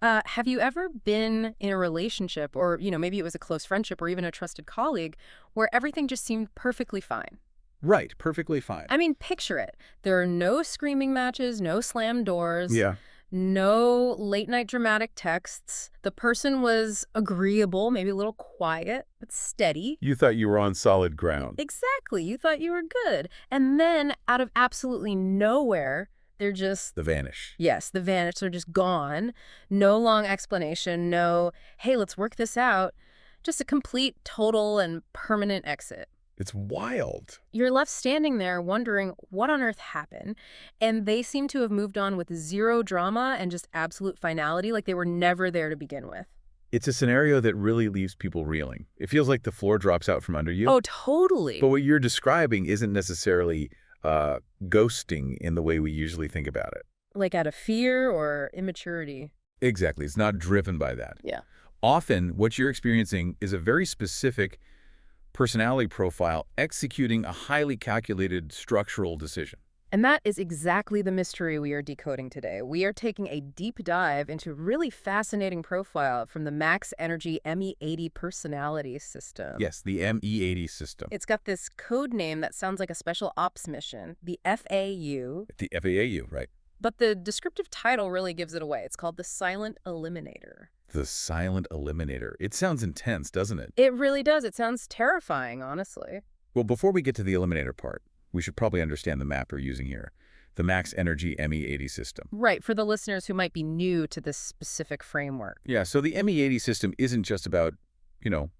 Have you ever been in a relationship or, maybe it was a close friendship or even a trusted colleague where everything just seemed perfectly fine? Right, perfectly fine. I mean, picture it. There are no screaming matches, no slammed doors, Yeah. no late night dramatic texts. The person was agreeable, maybe a little quiet, but steady. You thought you were on solid ground. Exactly. You thought you were good. And then out of absolutely nowhere, they're just, The vanish. yes, the vanish. They're just gone. No long explanation. No, hey, let's work this out. Just a complete, total, and permanent exit. It's wild. You're left standing there wondering what on earth happened. And they seem to have moved on with zero drama and just absolute finality, like they were never there to begin with. It's a scenario that really leaves people reeling. It feels like the floor drops out from under you. Oh, totally. But what you're describing isn't necessarily ghosting in the way we usually think about it. Like out of fear or immaturity. Exactly. It's not driven by that. Yeah. Often, what you're experiencing is a very specific personality profile executing a highly calculated structural decision. And that is exactly the mystery we are decoding today. We are taking a deep dive into a really fascinating profile from the Max Energy ME80 personality system. Yes, the ME80 system. It's got this code name that sounds like a special ops mission, the FAAU. The FAAU, right? But the descriptive title really gives it away. It's called the Silent Eliminator. The silent eliminator. It sounds intense, doesn't it? It really does. It sounds terrifying, honestly. Well, before we get to the eliminator part, we should probably understand the map we're using here, the Max Energy ME80 system. Right, for the listeners who might be new to this specific framework. Yeah, so the ME80 system isn't just about,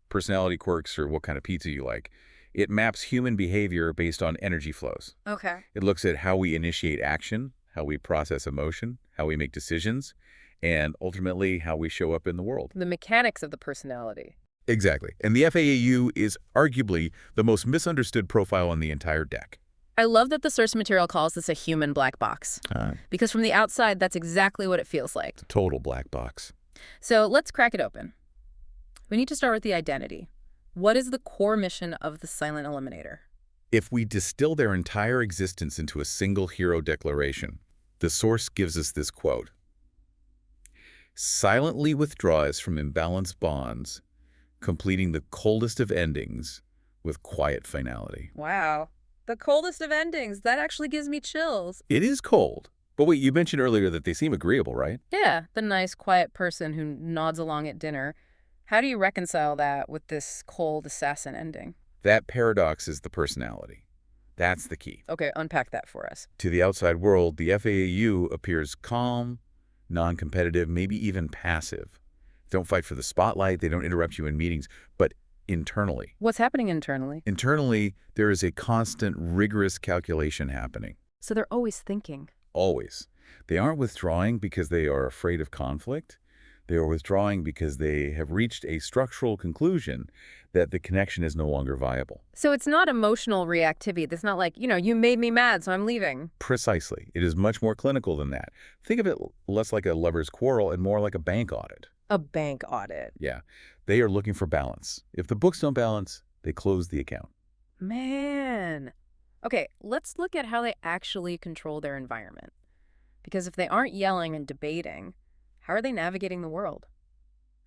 personality quirks or what kind of pizza you like. It maps human behavior based on energy flows. Okay. It looks at how we initiate action, how we process emotion, how we make decisions, and ultimately how we show up in the world. The mechanics of the personality. Exactly. And the FAAU is arguably the most misunderstood profile on the entire deck. I love that the source material calls this a human black box. Because from the outside, that's exactly what it feels like. Total black box. So let's crack it open. We need to start with the identity. What is the core mission of the Silent Eliminator? If we distill their entire existence into a single hero declaration, the source gives us this quote: silently withdraws from imbalanced bonds, completing the coldest of endings with quiet finality. Wow. The coldest of endings. That actually gives me chills. It is cold. But wait, you mentioned earlier that they seem agreeable, right? Yeah, the nice, quiet person who nods along at dinner. How do you reconcile that with this cold assassin ending? That paradox is the personality. That's the key. Okay, unpack that for us. To the outside world, the FAAU appears calm, non-competitive, maybe even passive. Don't fight for the spotlight. They don't interrupt you in meetings. But internally. What's happening internally? Internally, there is a constant, rigorous calculation happening. So they're always thinking. Always. They aren't withdrawing because they are afraid of conflict. They are withdrawing because they have reached a structural conclusion that the connection is no longer viable. So it's not emotional reactivity. It's not like, you made me mad, so I'm leaving. Precisely. It is much more clinical than that. Think of it less like a lover's quarrel and more like a bank audit. A bank audit. Yeah. They are looking for balance. If the books don't balance, they close the account. Man. Okay, let's look at how they actually control their environment. Because if they aren't yelling and debating, how are they navigating the world?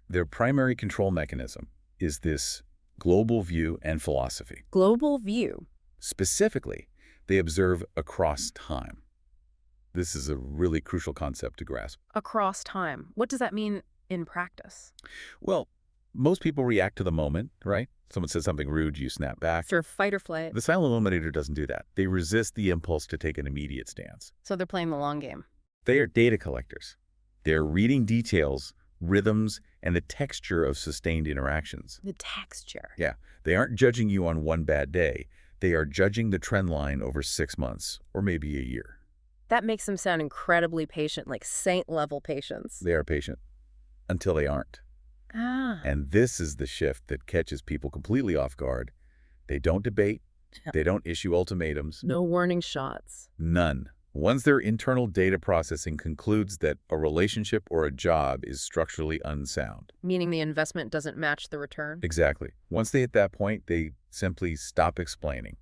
Their primary control mechanism is this global view and philosophy. Global view. Specifically, they observe across time. This is a really crucial concept to grasp. Across time. What does that mean in practice? Well, most people react to the moment, right? Someone says something rude, you snap back. Sure, fight or flight. The silent eliminator doesn't do that. They resist the impulse to take an immediate stance. So they're playing the long game. They are data collectors. They're reading details, rhythms, and the texture of sustained interactions. The texture. Yeah, they aren't judging you on one bad day. They are judging the trend line over 6 months, or maybe a year. That makes them sound incredibly patient, like saint-level patience. They are patient until they aren't. Ah. And this is the shift that catches people completely off guard. They don't debate. They don't issue ultimatums. No warning shots. None. Once their internal data processing concludes that a relationship or a job is structurally unsound. Meaning the investment doesn't match the return? Exactly. Once they hit that point, they simply stop explaining.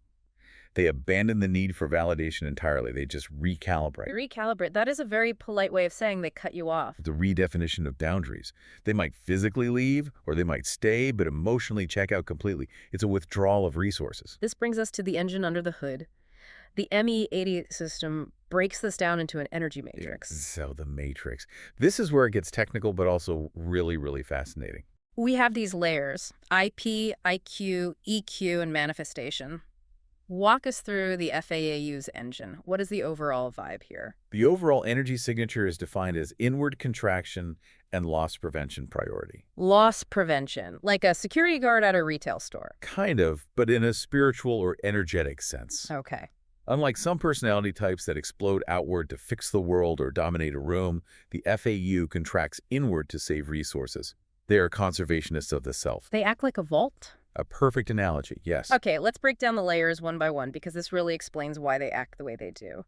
They abandon the need for validation entirely. They just recalibrate. Recalibrate. That is a very polite way of saying they cut you off. The redefinition of boundaries. They might physically leave or they might stay, but emotionally check out completely. It's a withdrawal of resources. This brings us to the engine under the hood. The ME80 system breaks this down into an energy matrix. So the matrix. This is where it gets technical, but also really, really fascinating. We have these layers, IP, IQ, EQ, and manifestation. Walk us through the FAAU's engine. What is the overall vibe here? The overall energy signature is defined as inward contraction and loss prevention priority. Loss prevention, like a security guard at a retail store. Kind of, but in a spiritual or energetic sense. Okay. Unlike some personality types that explode outward to fix the world or dominate a room, the FAU contracts inward to save resources. They are conservationists of the self. They act like a vault? A perfect analogy, yes. Okay, let's break down the layers one by one because this really explains why they act the way they do.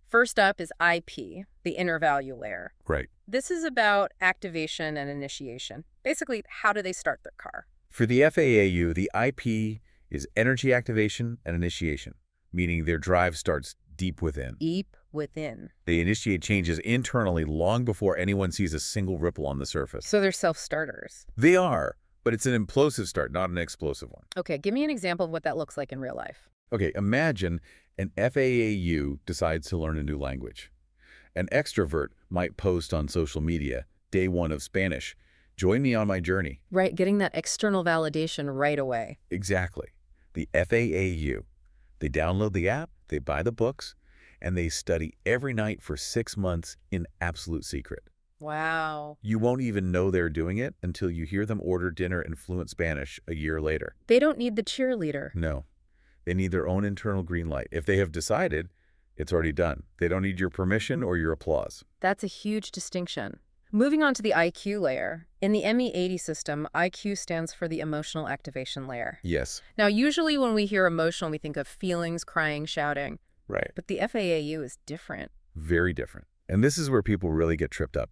First up is IP, the inner value layer. Right. This is about activation and initiation. Basically, how do they start their car? For the FAAU, the IP is energy activation and initiation, meaning their drive starts deep within. Deep within. They initiate changes internally long before anyone sees a single ripple on the surface. So they're self-starters. They are, but it's an implosive start, not an explosive one. Okay, give me an example of what that looks like in real life. Okay, imagine an FAAU decides to learn a new language. An extrovert might post on social media, day 1 of Spanish, join me on my journey. Right, getting that external validation right away. Exactly. The FAAU. They download the app, they buy the books, and they study every night for 6 months in absolute secret. Wow. You won't even know they're doing it until you hear them order dinner in fluent Spanish a year later. They don't need the cheerleader. No. They need their own internal green light. If they have decided, it's already done. They don't need your permission or your applause. That's a huge distinction. Moving on to the IQ layer. In the ME80 system, IQ stands for the emotional activation layer. Yes. Now, usually when we hear emotional, we think of feelings, crying, shouting. Right. But the FAAU is different. Very different. And this is where people really get tripped up.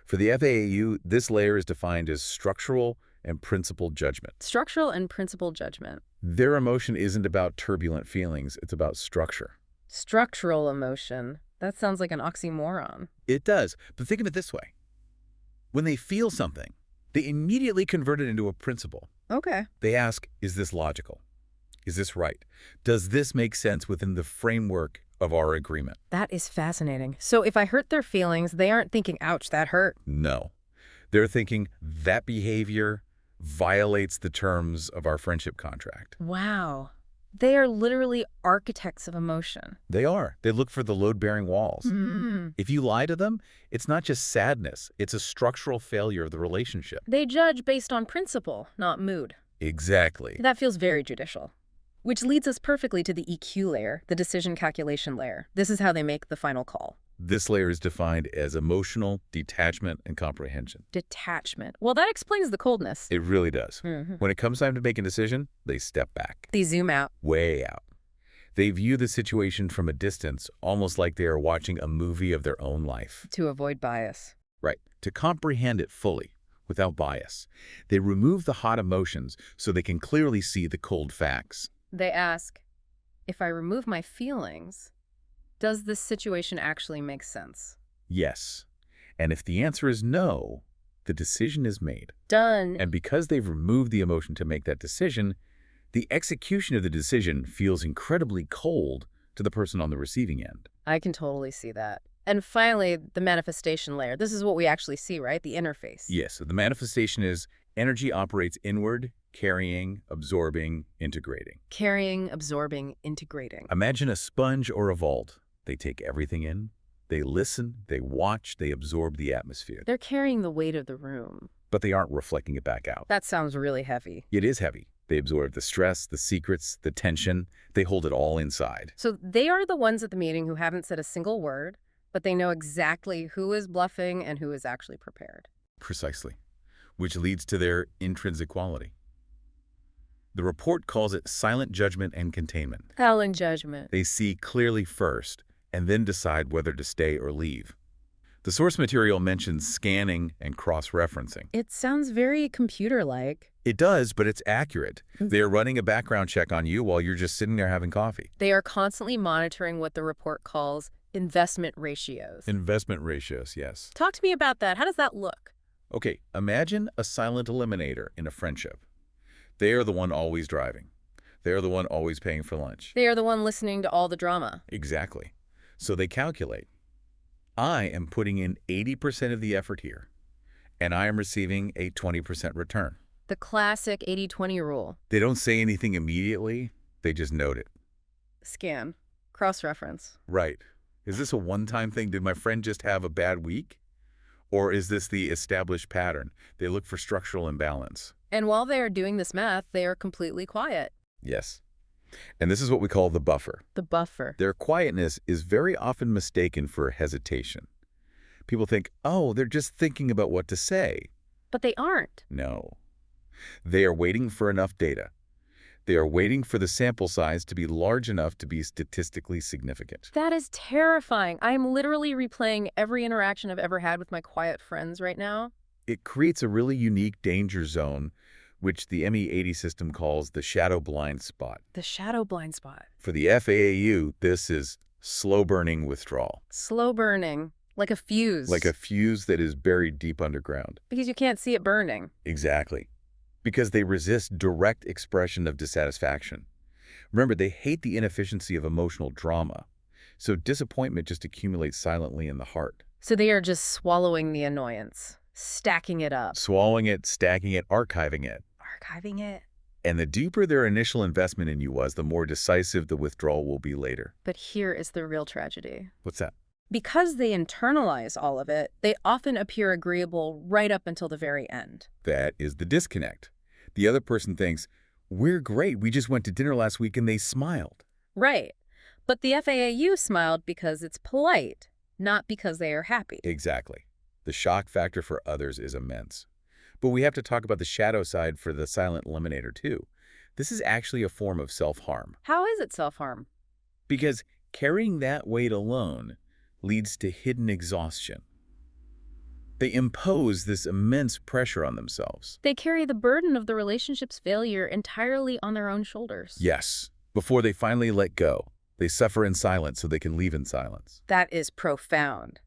For the FAAU, this layer is defined as structural and principled judgment. Structural and principled judgment. Their emotion isn't about turbulent feelings, it's about structure. Structural emotion. That sounds like an oxymoron. It does, but think of it this way. When they feel something, they immediately convert it into a principle. Okay. They ask, is this logical? Is this right? Does this make sense within the framework of our agreement? That is fascinating. So if I hurt their feelings, they aren't thinking, ouch, that hurt. No. They're thinking that behavior violates the terms of our friendship contract. Wow. They are literally architects of emotion. They are. They look for the load-bearing walls. Mm. If you lie to them, it's not just sadness. It's a structural failure of the relationship. They judge based on principle, not mood. Exactly. That feels very judicial. Which leads us perfectly to the EQ layer, the decision calculation layer. This is how they make the final call. This layer is defined as emotional detachment and comprehension. Detachment. Well, that explains the coldness. It really does. Mm-hmm. When it comes time to make a decision, they step back. They zoom out. Way out. They view the situation from a distance, almost like they are watching a movie of their own life. To avoid bias. Right. To comprehend it fully, without bias. They remove the hot emotions so they can clearly see the cold facts. They ask, if I remove my feelings, does this situation actually make sense? Yes. And if the answer is no, the decision is made. Done. And because they've removed the emotion to make that decision, the execution of the decision feels incredibly cold to the person on the receiving end. I can totally see that. And finally, the manifestation layer. This is what we actually see, right? The interface. Yes. So the manifestation is energy operates inward, carrying, absorbing, integrating. Carrying, absorbing, integrating. Imagine a sponge or a vault. They take everything in, they listen, they watch, they absorb the atmosphere. They're carrying the weight of the room. But they aren't reflecting it back out. That sounds really heavy. It is heavy. They absorb the stress, the secrets, the tension. They hold it all inside. So they are the ones at the meeting who haven't said a single word, but they know exactly who is bluffing and who is actually prepared. Precisely. Which leads to their intrinsic quality. The report calls it silent judgment and containment. Silent judgment. They see clearly first, and then decide whether to stay or leave. The source material mentions scanning and cross-referencing. It sounds very computer-like. It does, but it's accurate. They are running a background check on you while you're just sitting there having coffee. They are constantly monitoring what the report calls investment ratios. Investment ratios, yes. Talk to me about that. How does that look? Okay, imagine a silent eliminator in a friendship. They are the one always driving. They are the one always paying for lunch. They are the one listening to all the drama. Exactly. So they calculate. I am putting in 80% of the effort here, and I am receiving a 20% return. The classic 80-20 rule. They don't say anything immediately, they just note it. Scan. Cross-reference. Right. Is this a one-time thing? Did my friend just have a bad week? Or is this the established pattern? They look for structural imbalance. And while they are doing this math, they are completely quiet. Yes. And this is what we call the buffer. The buffer. Their quietness is very often mistaken for hesitation. People think, oh, they're just thinking about what to say. But they aren't. No. They are waiting for enough data. They are waiting for the sample size to be large enough to be statistically significant. That is terrifying. I am literally replaying every interaction I've ever had with my quiet friends right now. It creates a really unique danger zone, which the ME80 system calls the shadow blind spot. The shadow blind spot. For the FAAU, this is slow-burning withdrawal. Slow burning. Like a fuse. Like a fuse that is buried deep underground. Because you can't see it burning. Exactly. Because they resist direct expression of dissatisfaction. Remember, they hate the inefficiency of emotional drama. So disappointment just accumulates silently in the heart. So they are just swallowing the annoyance. Stacking it up. Swallowing it, stacking it, archiving it. Archiving it. And the deeper their initial investment in you was, the more decisive the withdrawal will be later. But here is the real tragedy. What's that? Because they internalize all of it, they often appear agreeable right up until the very end. That is the disconnect. The other person thinks, we're great, we just went to dinner last week and they smiled. Right. But the FAAU smiled because it's polite, not because they are happy. Exactly. The shock factor for others is immense. But we have to talk about the shadow side for the silent eliminator too. This is actually a form of self-harm. How is it self-harm? Because carrying that weight alone leads to hidden exhaustion. They impose this immense pressure on themselves. They carry the burden of the relationship's failure entirely on their own shoulders. Yes. Before they finally let go, they suffer in silence so they can leave in silence. That is profound.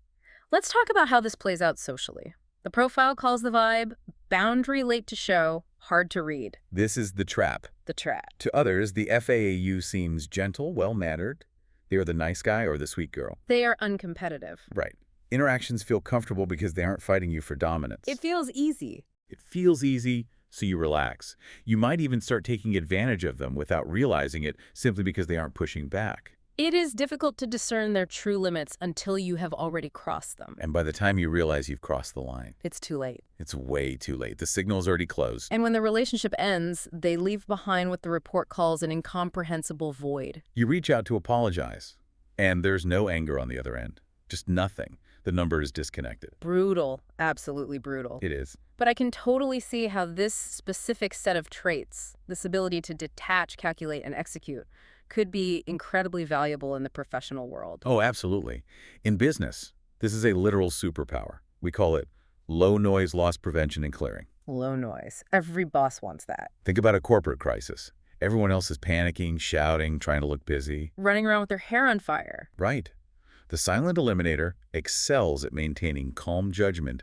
Let's talk about how this plays out socially. The profile calls the vibe, boundary late to show, hard to read. This is the trap. The trap. To others, the FAAU seems gentle, well-mannered. They are the nice guy or the sweet girl. They are uncompetitive. Right. Interactions feel comfortable because they aren't fighting you for dominance. It feels easy. It feels easy, so you relax. You might even start taking advantage of them without realizing it simply because they aren't pushing back. It is difficult to discern their true limits until you have already crossed them. And by the time you realize you've crossed the line, It's too late. it's way too late. The signal's already closed. And when the relationship ends, they leave behind what the report calls an incomprehensible void. You reach out to apologize, and there's no anger on the other end. Just nothing. The number is disconnected. Brutal. Absolutely brutal. It is. But I can totally see how this specific set of traits, this ability to detach, calculate, and execute, could be incredibly valuable in the professional world. Oh, absolutely. In business, this is a literal superpower. We call it low noise loss prevention and clearing. Low noise. Every boss wants that. Think about a corporate crisis. Everyone else is panicking, shouting, trying to look busy. Running around with their hair on fire. Right. The silent eliminator excels at maintaining calm judgment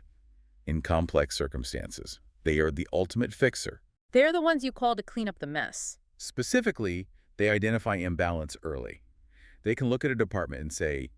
in complex circumstances. They are the ultimate fixer. They're the ones you call to clean up the mess. Specifically, they identify imbalance early. They can look at a department and say,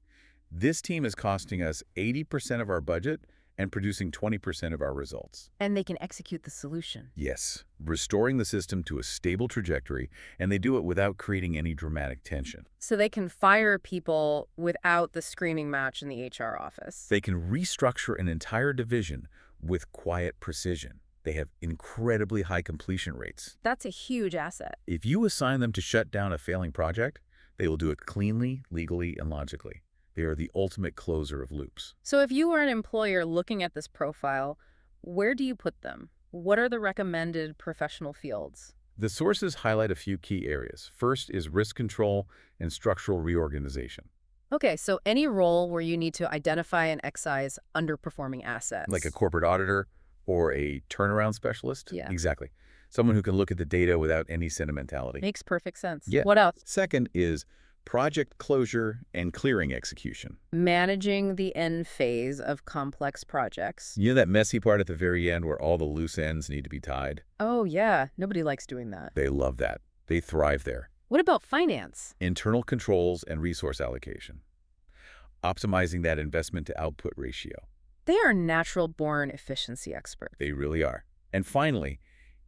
this team is costing us 80% of our budget and producing 20% of our results. And they can execute the solution. Yes, restoring the system to a stable trajectory, and they do it without creating any dramatic tension. So they can fire people without the screaming match in the HR office. They can restructure an entire division with quiet precision. They have incredibly high completion rates. That's a huge asset. If you assign them to shut down a failing project, they will do it cleanly, legally, and logically. They are the ultimate closer of loops. So if you were an employer looking at this profile, where do you put them? What are the recommended professional fields? The sources highlight a few key areas. First is risk control and structural reorganization. Okay, so any role where you need to identify and excise underperforming Like a assets. corporate auditor or a turnaround specialist. Yeah, Exactly. Someone who can look at the data without any sentimentality. makes perfect sense. Yeah. What else? Second is project closure and clearing execution. Managing the end phase of complex projects. You know that messy part at the very end where all the loose ends need to be tied? Oh, yeah, nobody likes doing that. They love that. They thrive there. What about finance? Internal controls and resource allocation. Optimizing that investment to output ratio. They are natural-born efficiency experts. They really are. And finally,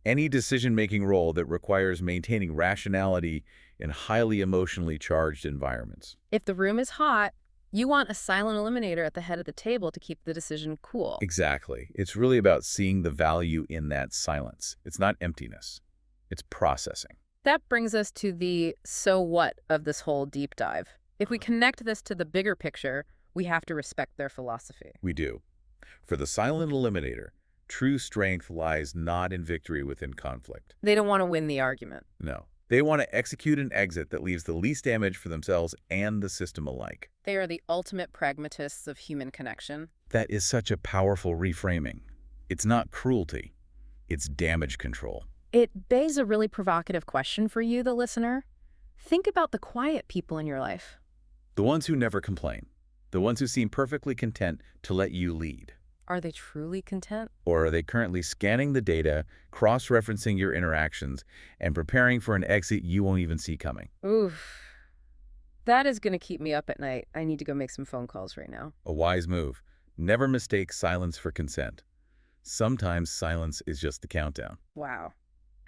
any decision-making role that requires maintaining rationality in highly emotionally charged environments. If the room is hot, you want a silent eliminator at the head of the table to keep the decision cool. Exactly. It's really about seeing the value in that silence. It's not emptiness. It's processing. That brings us to the so what of this whole deep dive. If we connect this to the bigger picture, we have to respect their philosophy. We do. For the silent eliminator, true strength lies not in victory within conflict. They don't want to win the argument. No. They want to execute an exit that leaves the least damage for themselves and the system alike. They are the ultimate pragmatists of human connection. That is such a powerful reframing. It's not cruelty. It's damage control. It begs a really provocative question for you, the listener. Think about the quiet people in your life. The ones who never complain. The ones who seem perfectly content to let you lead. Are they truly content? Or are they currently scanning the data, cross-referencing your interactions, and preparing for an exit you won't even see coming? Oof. That is going to keep me up at night. I need to go make some phone calls right now. A wise move. Never mistake silence for consent. Sometimes silence is just the countdown. Wow.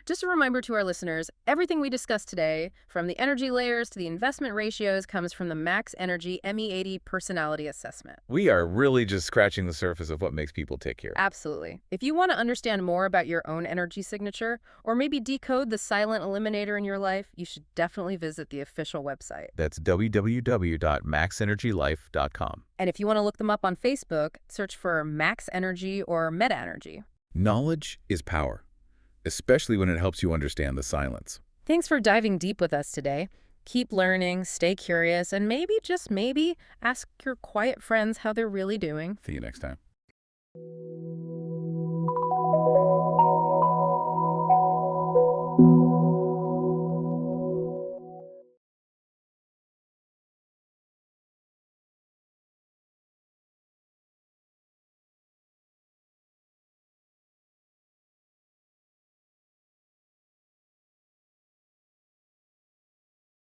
Just a reminder to our listeners, everything we discussed today, from the energy layers to the investment ratios, comes from the Max Energy ME80 personality assessment. We are really just scratching the surface of what makes people tick here. Absolutely. If you want to understand more about your own energy signature, or maybe decode the silent eliminator in your life, you should definitely visit the official website. That's www.maxenergylife.com. And if you want to look them up on Facebook, search for Max Energy or Meta Energy. Knowledge is power, especially when it helps you understand the silence. Thanks for diving deep with us today. Keep learning, stay curious, and maybe, just maybe, ask your quiet friends how they're really doing. See you next time.